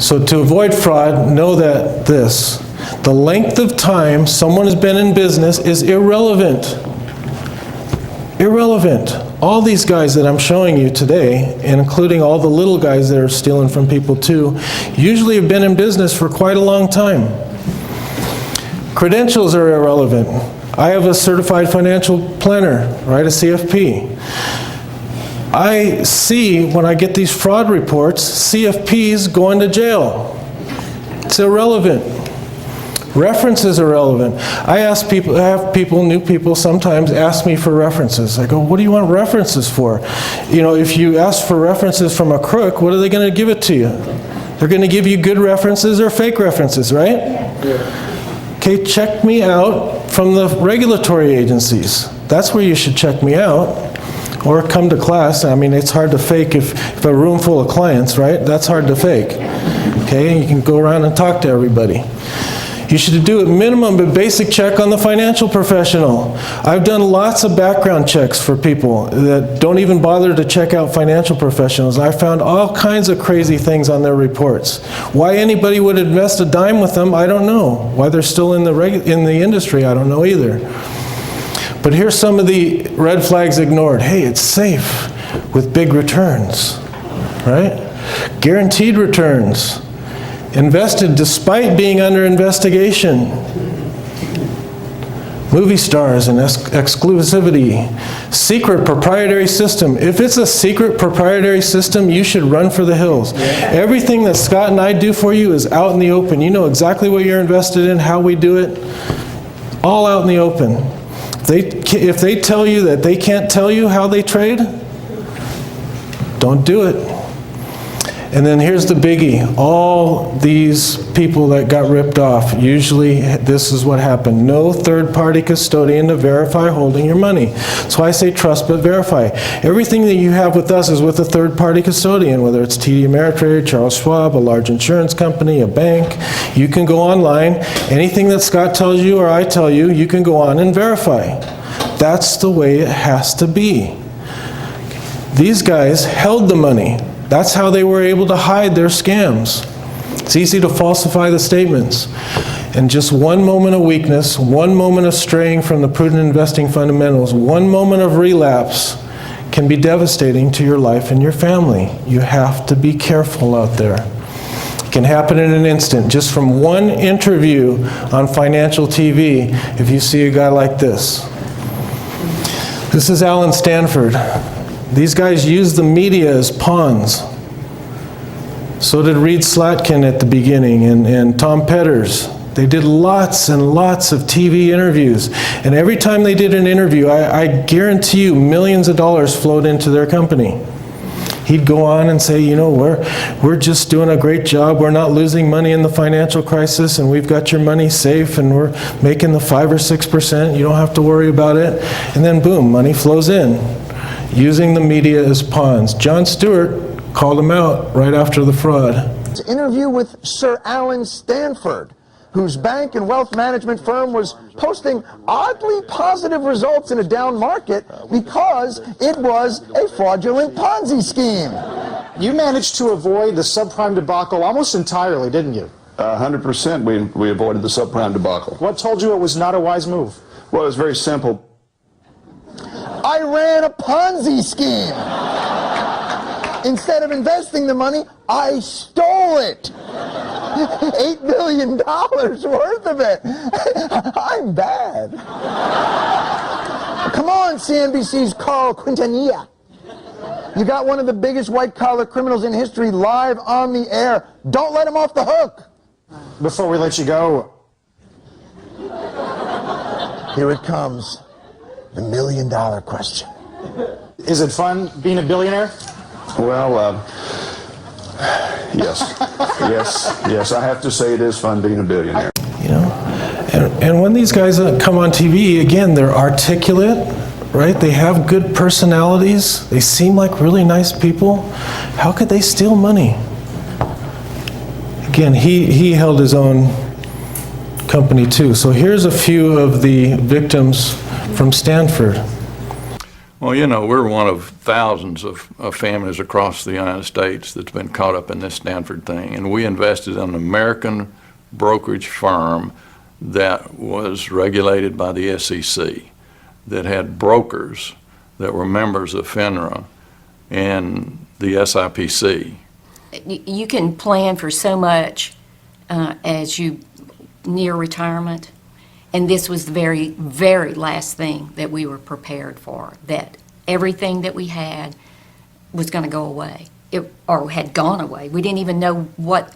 So to avoid fraud, know that the length of time someone has been in business is irrelevant. Irrelevant. All these guys that I'm showing you today, and including all the little guys that are stealing from people too, usually have been in business for quite a long time. Credentials are irrelevant. I have a certified financial planner, right, a CFP. I see when I get these fraud reports, CFPs going to jail. It's irrelevant. References are relevant. I have people, new people sometimes ask me for references. I go, what do you want references for? You know, if you ask for references from a crook, what are they going to give it to you? They're going to give you good references or fake references, right? Yeah. Okay, check me out from the regulatory agencies. That's where you should check me out. Or come to class. I mean, it's hard to fake if a room full of clients, right? That's hard to fake. Okay, you can go around and talk to everybody. You should do at minimum a basic check on the financial professional. I've done lots of background checks for people that don't even bother to check out financial professionals. I found all kinds of crazy things on their reports. Why anybody would invest a dime with them, I don't know. Why they're still in the industry, I don't know either. But here's some of the red flags ignored. Hey, it's safe with big returns, right? Guaranteed returns. Invested despite being under investigation. Movie stars and exclusivity. Secret proprietary system. If it's a secret proprietary system, you should run for the hills. Everything that Scott and I do for you is out in the open. You know exactly what you're invested in, how we do it. All out in the open. If they tell you that they can't tell you how they trade, don't do it. And then here's the biggie. All these people that got ripped off, usually this is what happened. No third-party custodian to verify holding your money. That's why I say trust but verify. Everything that you have with us is with a third-party custodian, whether it's TD Ameritrade, Charles Schwab, a large insurance company, a bank. You can go online. Anything that Scott tells you or I tell you, you can go on and verify. That's the way it has to be. These guys held the money. That's how they were able to hide their scams. It's easy to falsify the statements. And just one moment of weakness, one moment of straying from the prudent investing fundamentals, one moment of relapse can be devastating to your life and your family. You have to be careful out there. It can happen in an instant, just from one interview on financial TV, if you see a guy like this. This is Alan Stanford. These guys use the media as pawns. So did Reed Slatkin at the beginning and Tom Petters. They did lots and lots of TV interviews. And every time they did an interview, I guarantee you millions of dollars flowed into their company. He'd go on and say, you know, we're just doing a great job. We're not losing money in the financial crisis, and we've got your money safe, and we're making the 5 or 6%. You don't have to worry about it. And then boom, money flows in. Using the media as pawns. Jon Stewart called him out right after the fraud. An interview with Sir Alan Stanford, whose bank and wealth management firm was posting oddly positive results in a down market because it was a fraudulent Ponzi scheme. You managed to avoid the subprime debacle almost entirely, didn't you? 100% we avoided the subprime debacle. What told you it was not a wise move? Well, it was very simple. I ran a Ponzi scheme. Instead of investing the money, I stole it. $8 billion worth of it. I'm bad. Come on, CNBC's Carl Quintanilla. You got one of the biggest white-collar criminals in history live on the air. Don't let him off the hook. Before we let you go, here it comes. The $1 million question. Is it fun being a billionaire? Well, yes, I have to say it is fun being a billionaire. You know, and when these guys come on TV, again, they're articulate, right? They have good personalities. They seem like really nice people. How could they steal money? Again, he held his own company too. So here's a few of the victims from Stanford. Well, you know, we're one of thousands of families across the United States that's been caught up in this Stanford thing. And we invested in an American brokerage firm that was regulated by the SEC, that had brokers that were members of FINRA and the SIPC. You can plan for so much as you near retirement, and this was the very, very last thing that we were prepared for, that everything that we had was going to go away, or had gone away. We didn't even know what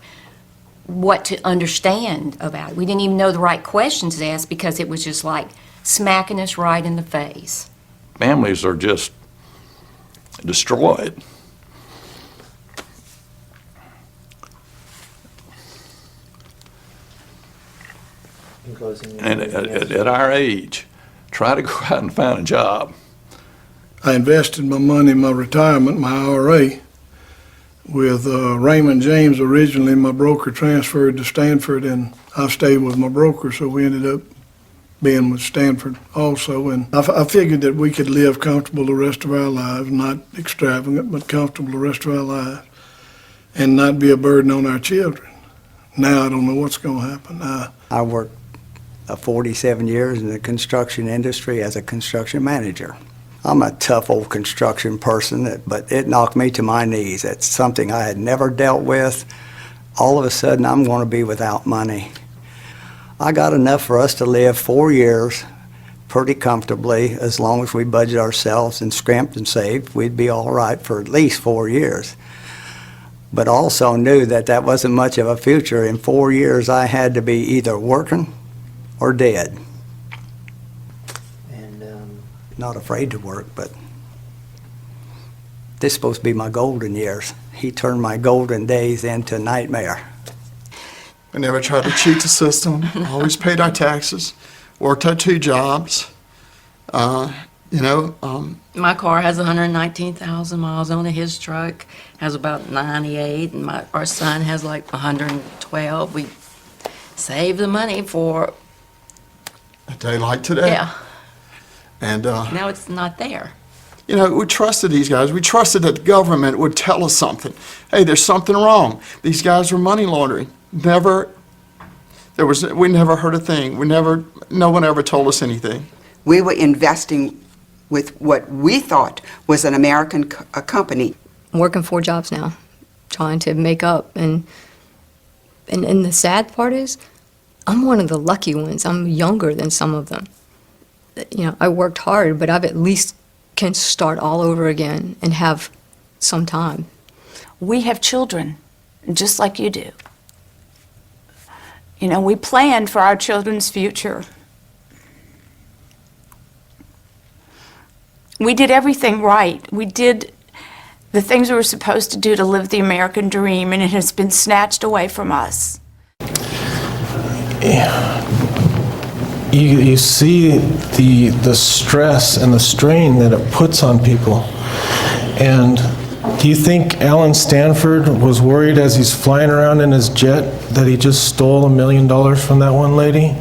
to understand about it. We didn't even know the right questions to ask because it was just like smacking us right in the face. Families are just destroyed. And at our age, try to go out and find a job. I invested my money in my retirement, my IRA, with Raymond James. Originally, my broker transferred to Stanford, and I stayed with my broker, so we ended up being with Stanford also. And I figured that we could live comfortable the rest of our lives, not extravagant, but comfortable the rest of our lives, and not be a burden on our children. Now I don't know what's going to happen. I worked 47 years in the construction industry as a construction manager. I'm a tough old construction person, but it knocked me to my knees. It's something I had never dealt with. All of a sudden, I'm going to be without money. I got enough for us to live 4 years pretty comfortably. As long as we budget ourselves and scrimped and saved, we'd be all right for at least 4 years. But also knew that that wasn't much of a future. In 4 years, I had to be either working or dead. Not afraid to work, but this is supposed to be my golden years. He turned my golden days into a nightmare. We never tried to cheat the system, always paid our taxes, worked our 2 jobs. My car has 119,000 miles on it. His truck has about 98, and our son has like 112. We saved the money for A day like today. yeah. And, Now it's not there. we trusted these guys. We trusted that the government would tell us something. Hey, there's something wrong. These guys were money laundering. We never heard a thing. No one ever told us anything. We were investing with what we thought was an American company. I'm working 4 jobs now, trying to make up. And the sad part is, I'm one of the lucky ones. I'm younger than some of them. I worked hard, but I've at least can start all over again and have some time. We have children, just like you do. We planned for our children's future. We did everything right. We did the things we were supposed to do to live the American dream, and it has been snatched away from us. You see the stress and the strain that it puts on people. And do you think Alan Stanford was worried as he's flying around in his jet that he just stole $1 million from that one lady?